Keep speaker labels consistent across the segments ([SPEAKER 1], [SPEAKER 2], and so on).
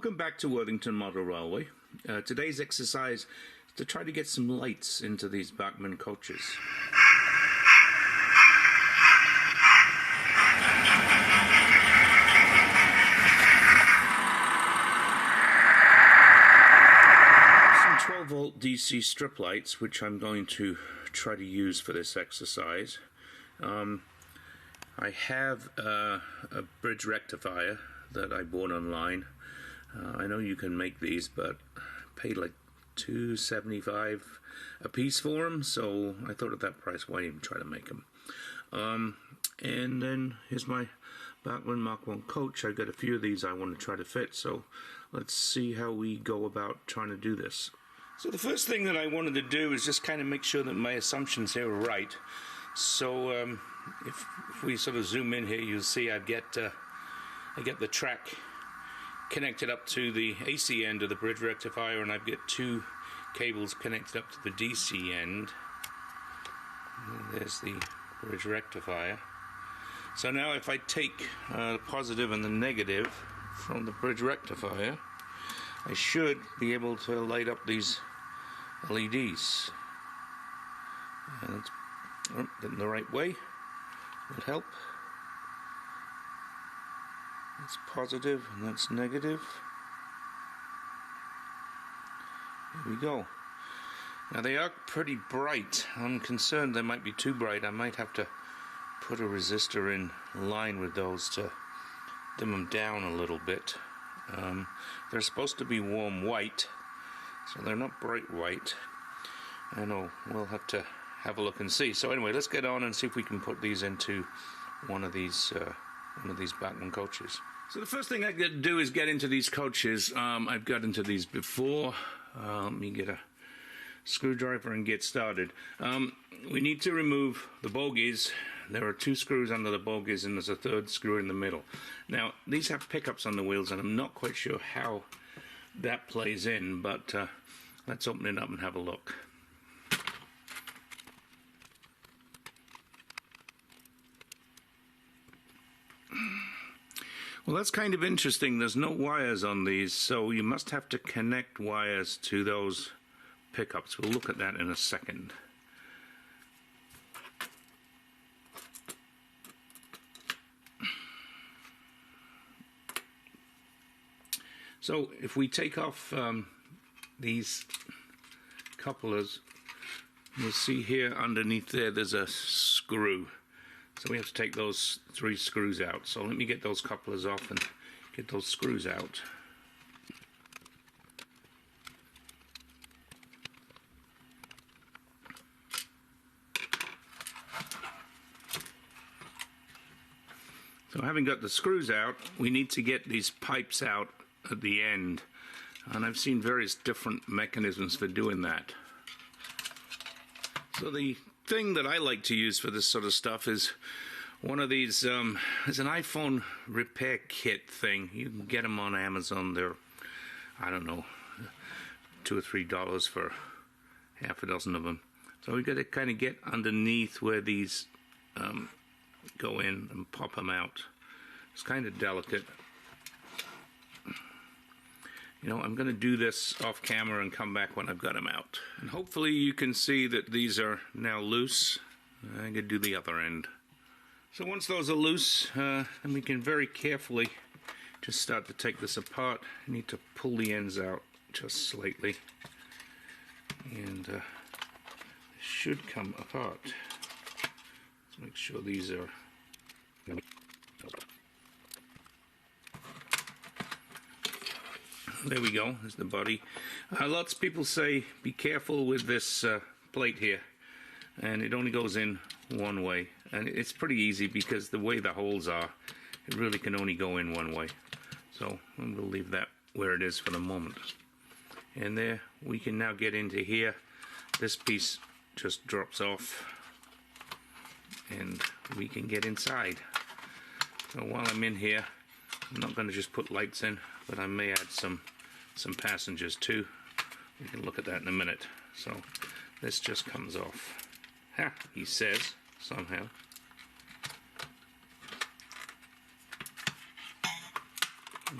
[SPEAKER 1] Welcome back to Worthington Model Railway. Today's exercise is to try to get some lights into these Bachmann coaches. Some 12-volt DC strip lights, which I'm going to try to use for this exercise. I have a bridge rectifier that I bought online. I know you can make these, but I paid like $2.75 a piece for them, so I thought at that price, why even try to make them? And then here's my Bachmann MK1 coach. I've got a few of these I want to try to fit, so let's see how we go about trying to do this. So the first thing that I wanted to do is just kind of make sure that my assumptions here are right. So if we sort of zoom in here, you'll see I get the track connected up to the AC end of the bridge rectifier, and I've got two cables connected up to the DC end. And there's the bridge rectifier. So now if I take the positive and the negative from the bridge rectifier, I should be able to light up these LEDs. And it's getting the right way would help. That's positive and that's negative. Here we go. Now they are pretty bright. I'm concerned they might be too bright. I might have to put a resistor in line with those to dim them down a little bit. They're supposed to be warm white, so they're not bright white. I know, we'll have to have a look and see. So anyway, let's get on and see if we can put these into one of these Bachmann coaches. So the first thing I got to do is get into these coaches. I've got into these before. Let me get a screwdriver and get started. We need to remove the bogies. There are two screws under the bogies and there's a third screw in the middle. Now these have pickups on the wheels and I'm not quite sure how that plays in, but let's open it up and have a look. Well, that's kind of interesting. There's no wires on these, so you must have to connect wires to those pickups. We'll look at that in a second. So if we take off these couplers, you'll see here underneath there's a screw. So we have to take those three screws out. So let me get those couplers off and get those screws out. So having got the screws out, we need to get these pipes out at the end. And I've seen various different mechanisms for doing that. So the thing that I like to use for this sort of stuff is one of these, it's an iPhone repair kit thing. You can get them on Amazon. They're, I don't know, $2 or $3 for half a dozen of them. So we've got to kind of get underneath where these go in and pop them out. It's kind of delicate. You know, I'm going to do this off camera and come back when I've got them out. And hopefully you can see that these are now loose. I'm going to do the other end. So once those are loose, then we can very carefully just start to take this apart. You need to pull the ends out just slightly. And it should come apart. Let's make sure these are... There we go, there's the body. Lots of people say be careful with this plate here, and it only goes in one way. And it's pretty easy because the way the holes are, it really can only go in one way. So we'll leave that where it is for the moment. And there, we can now get into here. This piece just drops off, and we can get inside. So while I'm in here, I'm not going to just put lights in, but I may add some passengers too. We can look at that in a minute. So this just comes off. Ha, he says, somehow.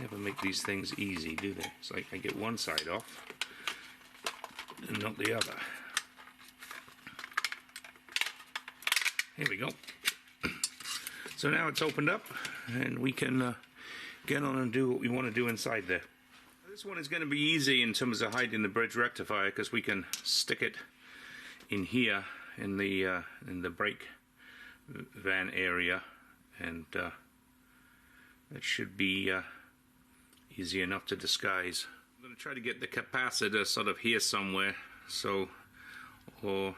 [SPEAKER 1] never make these things easy, do they? It's like I get one side off and not the other. Here we go. So now it's opened up and we can get on and do what we want to do inside there. This one is going to be easy in terms of hiding the bridge rectifier, because we can stick it in here in the brake van area, and it should be easy enough to disguise. I'm going to try to get the capacitor sort of here somewhere, so, or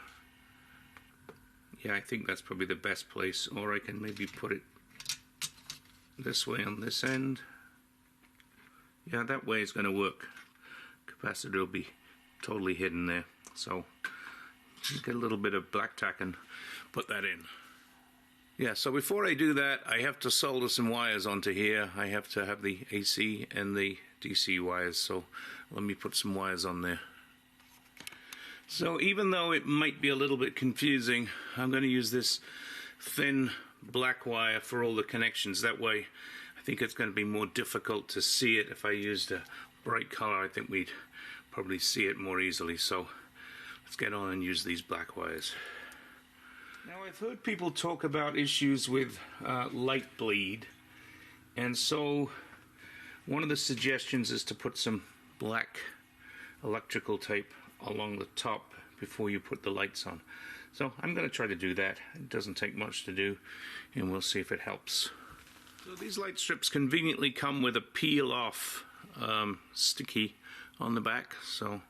[SPEAKER 1] yeah, I think that's probably the best place, or I can maybe put it this way on this end. Yeah, that way it's going to work. Capacitor will be totally hidden there, so get a little bit of black tack and put that in. Yeah, so before I do that, I have to solder some wires onto here. I have to have the AC and the DC wires, so let me put some wires on there. So even though it might be a little bit confusing, I'm going to use this thin black wire for all the connections. That way I think it's going to be more difficult to see it. If I used a bright color, I think we'd probably see it more easily. So let's get on and use these black wires. Now, I've heard people talk about issues with light bleed, and so one of the suggestions is to put some black electrical tape along the top before you put the lights on. So I'm going to try to do that. It doesn't take much to do, and we'll see if it helps. So these light strips conveniently come with a peel-off sticky on the back, so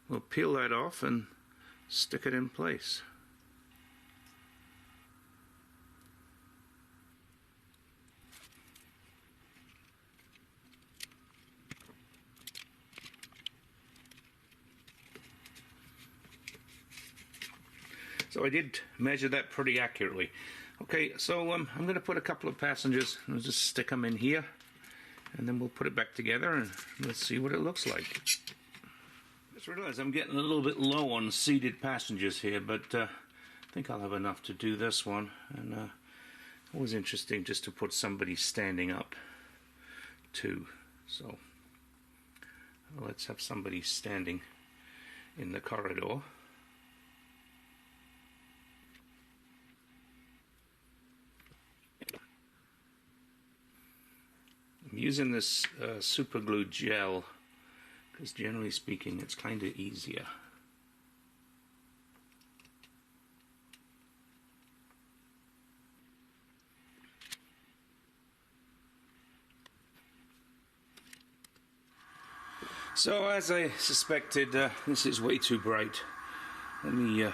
[SPEAKER 1] we'll peel that off and stick it in place. So I did measure that pretty accurately. Okay, so I'm going to put a couple of passengers, and I'll just stick them in here, and then we'll put it back together and let's see what it looks like. Just realized I'm getting a little bit low on seated passengers here, but I think I'll have enough to do this one. And always interesting just to put somebody standing up too. So let's have somebody standing in the corridor. I'm using this super glue gel because generally speaking it's kind of easier. So as I suspected, this is way too bright. Let me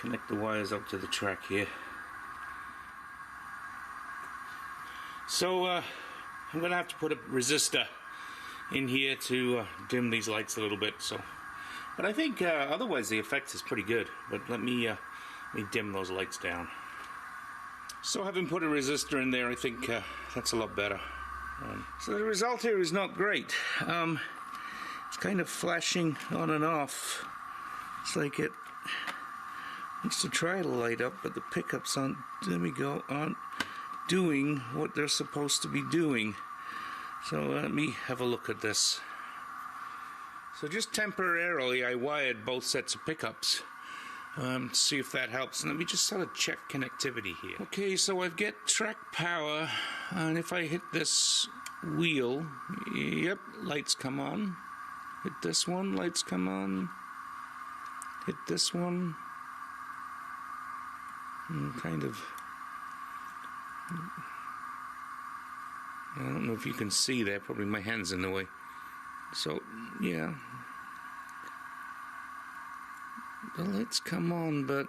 [SPEAKER 1] connect the wires up to the track here. So I'm going to have to put a resistor in here to dim these lights a little bit. So, but I think otherwise the effect is pretty good. But let me dim those lights down. So having put a resistor in there, I think that's a lot better. So the result here is not great. It's kind of flashing on and off. It's like it wants to try to light up, but the pickups aren't. There we go. Aren't doing what they're supposed to be doing. So let me have a look at this. So just temporarily I wired both sets of pickups to see if that helps. And let me just sort of check connectivity here. Okay, so I've got track power, and if I hit this wheel, yep, lights come on. Hit this one, lights come on. Hit this one. Kind of, I don't know if you can see there, probably my hand's in the way. So, yeah. The lights come on, but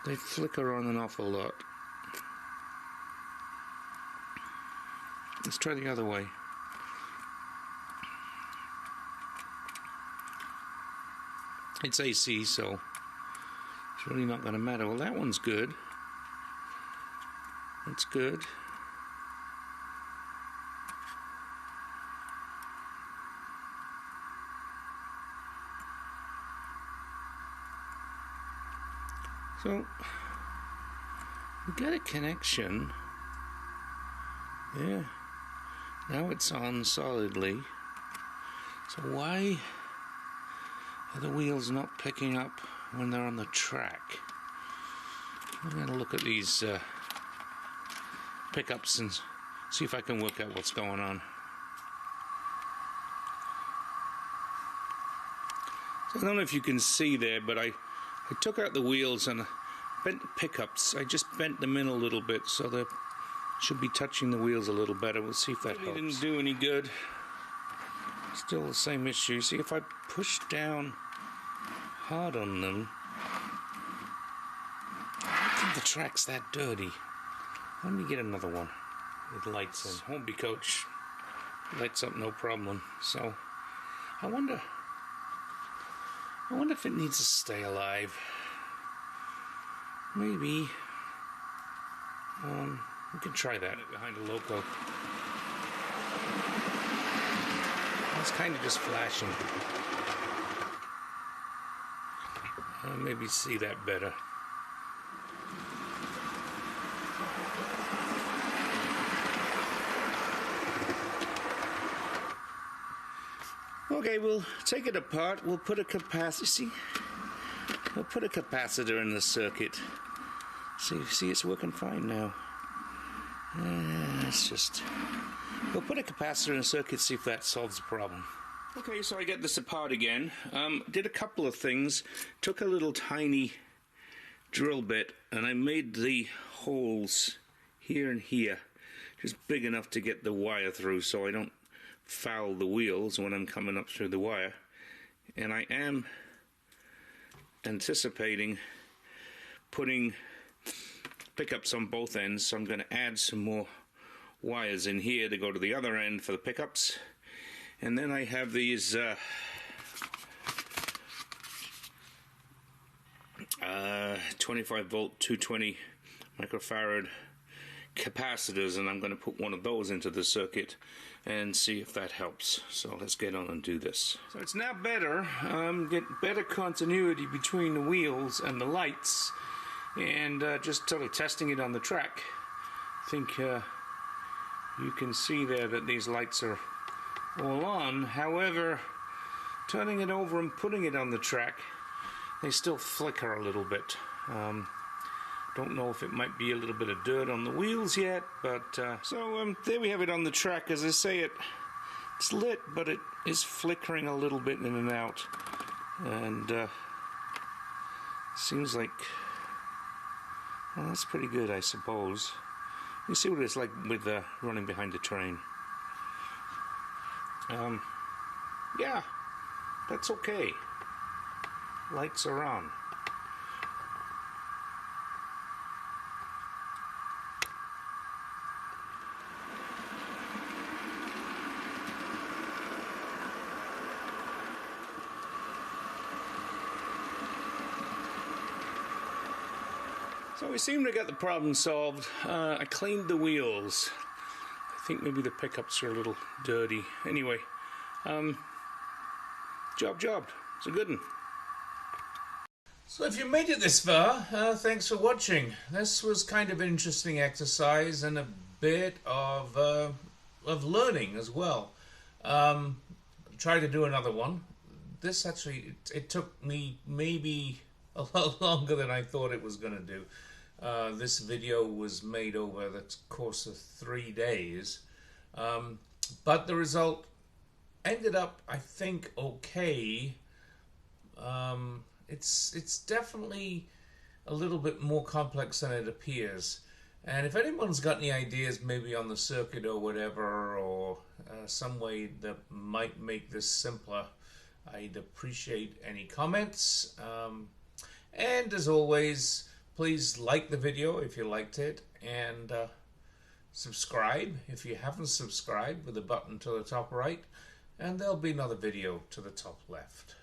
[SPEAKER 1] they flicker on an awful lot. Let's try the other way. It's AC, so it's really not going to matter. Well, that one's good. That's good. So we got a connection. Yeah, now it's on solidly. So why are the wheels not picking up when they're on the track? I'm going to look at these pickups and see if I can work out what's going on. So I don't know if you can see there, but I took out the wheels and bent the pickups. I just bent them in a little bit so they should be touching the wheels a little better. We'll see if that helps. Didn't do any good. Still the same issue. See, if I push down hard on them, I don't think the track's that dirty. Let me get another one with lights in. Home coach lights up no problem. So I wonder if it needs to stay alive. Maybe we can try that behind a loco. It's kind of just flashing. Maybe see that better. Okay, we'll take it apart. We'll put a capacitor. See, we'll put a capacitor in the circuit. See, it's working fine now. We'll put a capacitor in the circuit, see if that solves the problem. Okay, so I get this apart again. Did a couple of things. Took a little tiny drill bit and I made the holes here and here just big enough to get the wire through so I don't foul the wheels when I'm coming up through the wire. And I am anticipating putting pickups on both ends, so I'm going to add some more wires in here to go to the other end for the pickups. And then I have these 25 volt 220 microfarad capacitors, and I'm going to put one of those into the circuit and see if that helps. So let's get on and do this. So it's now better. Get better continuity between the wheels and the lights, and just sort of testing it on the track. I think you can see there that these lights are all on. However, turning it over and putting it on the track, they still flicker a little bit. Don't know if it might be a little bit of dirt on the wheels yet, but so there we have it on the track. As I say, it's lit, but it is flickering a little bit in and out, and seems like, well, that's pretty good, I suppose. You see what it's like with running behind a train. Yeah, that's okay. Lights are on. So we seem to get the problem solved. I cleaned the wheels. I think maybe the pickups are a little dirty. Anyway, job. It's a good one. So if you made it this far, thanks for watching. This was kind of an interesting exercise and a bit of learning as well. Try to do another one. This actually, it took me maybe a lot longer than I thought it was going to do. This video was made over the course of 3 days, but the result ended up, I think, okay. It's definitely a little bit more complex than it appears. And if anyone's got any ideas, maybe on the circuit or whatever, or some way that might make this simpler, I'd appreciate any comments. And as always, please like the video if you liked it, and subscribe if you haven't subscribed with the button to the top right, and there'll be another video to the top left.